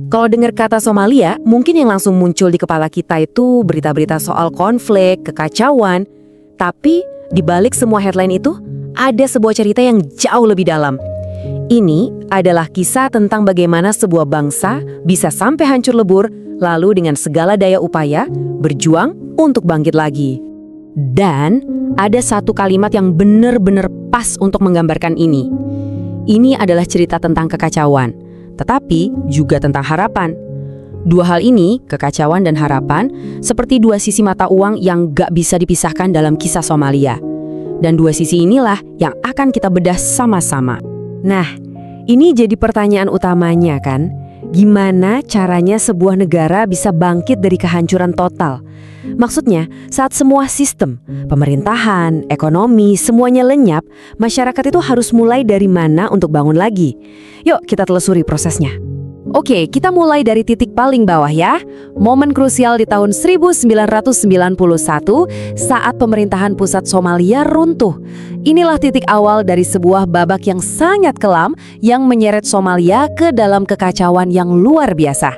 Kalau dengar kata Somalia, mungkin yang langsung muncul di kepala kita itu berita-berita soal konflik, kekacauan. Tapi di balik semua headline itu, ada sebuah cerita yang jauh lebih dalam. Ini adalah kisah tentang bagaimana sebuah bangsa bisa sampai hancur lebur, lalu dengan segala daya upaya, berjuang untuk bangkit lagi. Dan ada satu kalimat yang benar-benar pas untuk menggambarkan ini. Ini adalah cerita tentang kekacauan, tetapi juga tentang harapan. Dua hal ini, kekacauan dan harapan, seperti dua sisi mata uang yang gak bisa dipisahkan dalam kisah Somalia. Dan dua sisi inilah yang akan kita bedah sama-sama. Nah, ini jadi pertanyaan utamanya kan? Gimana caranya sebuah negara bisa bangkit dari kehancuran total? Maksudnya, saat semua sistem, pemerintahan, ekonomi, semuanya lenyap, masyarakat itu harus mulai dari mana untuk bangun lagi? Yuk kita telusuri prosesnya. Oke, kita mulai dari titik paling bawah ya. Momen krusial di tahun 1991 saat pemerintahan pusat Somalia runtuh. Inilah titik awal dari sebuah babak yang sangat kelam yang menyeret Somalia ke dalam kekacauan yang luar biasa.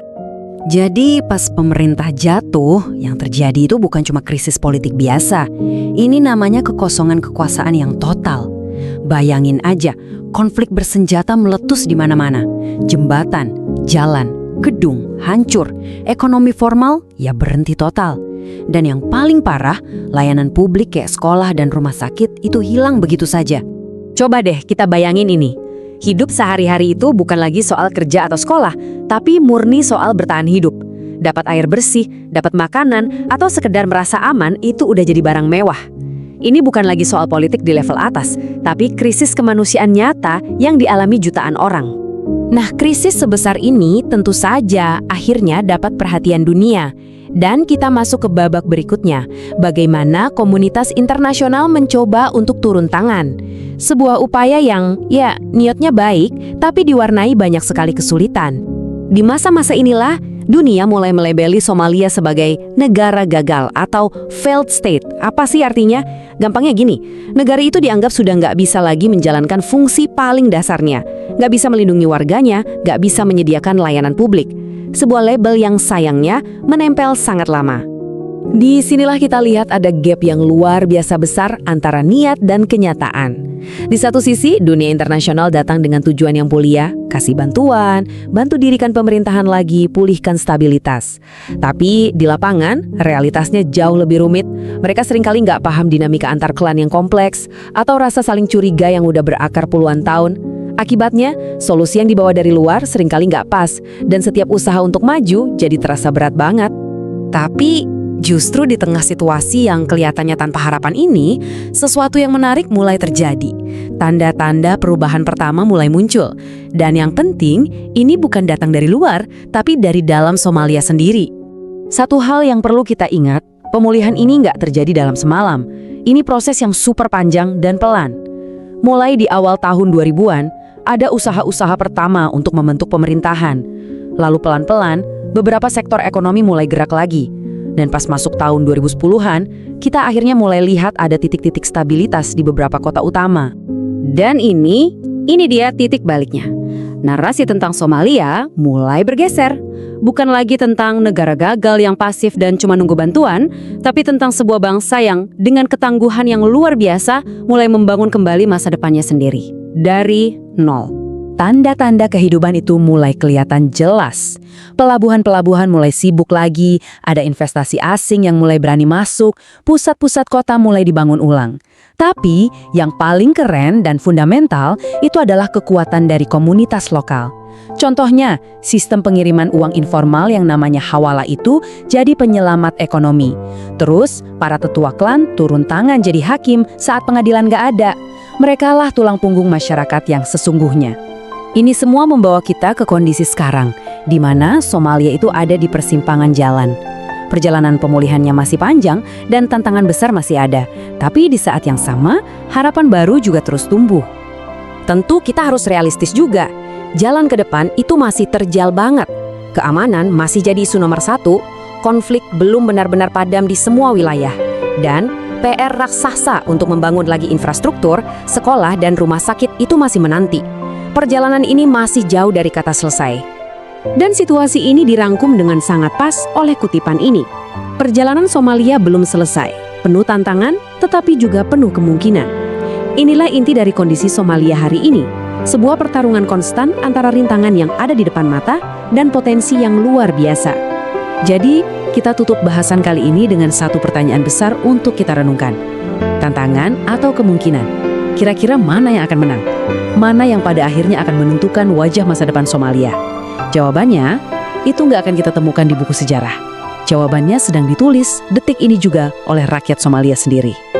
Jadi pas pemerintah jatuh, yang terjadi itu bukan cuma krisis politik biasa. Ini namanya kekosongan kekuasaan yang total. Bayangin aja, konflik bersenjata meletus di mana-mana. Jembatan, jalan, gedung hancur, ekonomi formal ya berhenti total. Dan yang paling parah, layanan publik kayak sekolah dan rumah sakit itu hilang begitu saja. Coba deh kita bayangin ini. Hidup sehari-hari itu bukan lagi soal kerja atau sekolah, tapi murni soal bertahan hidup. Dapat air bersih, dapat makanan, atau sekedar merasa aman itu udah jadi barang mewah. Ini bukan lagi soal politik di level atas, tapi krisis kemanusiaan nyata yang dialami jutaan orang. Nah, krisis sebesar ini tentu saja akhirnya dapat perhatian dunia. Dan kita masuk ke babak berikutnya, bagaimana komunitas internasional mencoba untuk turun tangan. Sebuah upaya yang, ya, niatnya baik, tapi diwarnai banyak sekali kesulitan. Di masa-masa inilah, dunia mulai melabeli Somalia sebagai negara gagal atau failed state. Apa sih artinya? Gampangnya gini, negara itu dianggap sudah nggak bisa lagi menjalankan fungsi paling dasarnya. Nggak bisa melindungi warganya, nggak bisa menyediakan layanan publik. Sebuah label yang sayangnya menempel sangat lama. Di sinilah kita lihat ada gap yang luar biasa besar antara niat dan kenyataan. Di satu sisi, dunia internasional datang dengan tujuan yang mulia, kasih bantuan, bantu dirikan pemerintahan lagi, pulihkan stabilitas. Tapi di lapangan, realitasnya jauh lebih rumit. Mereka seringkali nggak paham dinamika antar klan yang kompleks, atau rasa saling curiga yang udah berakar puluhan tahun. Akibatnya, solusi yang dibawa dari luar seringkali nggak pas, dan setiap usaha untuk maju jadi terasa berat banget. Tapi, justru di tengah situasi yang kelihatannya tanpa harapan ini, sesuatu yang menarik mulai terjadi. Tanda-tanda perubahan pertama mulai muncul. Dan yang penting, ini bukan datang dari luar, tapi dari dalam Somalia sendiri. Satu hal yang perlu kita ingat, pemulihan ini nggak terjadi dalam semalam. Ini proses yang super panjang dan pelan. Mulai di awal tahun 2000-an, ada usaha-usaha pertama untuk membentuk pemerintahan. Lalu pelan-pelan, beberapa sektor ekonomi mulai gerak lagi. Dan pas masuk tahun 2010-an, kita akhirnya mulai lihat ada titik-titik stabilitas di beberapa kota utama. Dan ini dia titik baliknya. Narasi tentang Somalia mulai bergeser. Bukan lagi tentang negara gagal yang pasif dan cuma nunggu bantuan, tapi tentang sebuah bangsa yang dengan ketangguhan yang luar biasa mulai membangun kembali masa depannya sendiri. Dari nol. Tanda-tanda kehidupan itu mulai kelihatan jelas. Pelabuhan-pelabuhan mulai sibuk lagi, ada investasi asing yang mulai berani masuk, pusat-pusat kota mulai dibangun ulang. Tapi yang paling keren dan fundamental itu adalah kekuatan dari komunitas lokal. Contohnya, sistem pengiriman uang informal yang namanya hawala itu jadi penyelamat ekonomi. Terus, para tetua klan turun tangan jadi hakim saat pengadilan gak ada. Merekalah tulang punggung masyarakat yang sesungguhnya. Ini semua membawa kita ke kondisi sekarang, di mana Somalia itu ada di persimpangan jalan. Perjalanan pemulihannya masih panjang dan tantangan besar masih ada. Tapi di saat yang sama, harapan baru juga terus tumbuh. Tentu kita harus realistis juga. Jalan ke depan itu masih terjal banget. Keamanan masih jadi isu nomor 1, konflik belum benar-benar padam di semua wilayah. Dan PR raksasa untuk membangun lagi infrastruktur, sekolah dan rumah sakit itu masih menanti. Perjalanan ini masih jauh dari kata selesai. Dan situasi ini dirangkum dengan sangat pas oleh kutipan ini. Perjalanan Somalia belum selesai, penuh tantangan tetapi juga penuh kemungkinan. Inilah inti dari kondisi Somalia hari ini, sebuah pertarungan konstan antara rintangan yang ada di depan mata dan potensi yang luar biasa. Jadi, kita tutup bahasan kali ini dengan satu pertanyaan besar untuk kita renungkan. Tantangan atau kemungkinan? Kira-kira mana yang akan menang? Mana yang pada akhirnya akan menentukan wajah masa depan Somalia? Jawabannya, itu nggak akan kita temukan di buku sejarah. Jawabannya sedang ditulis detik ini juga oleh rakyat Somalia sendiri.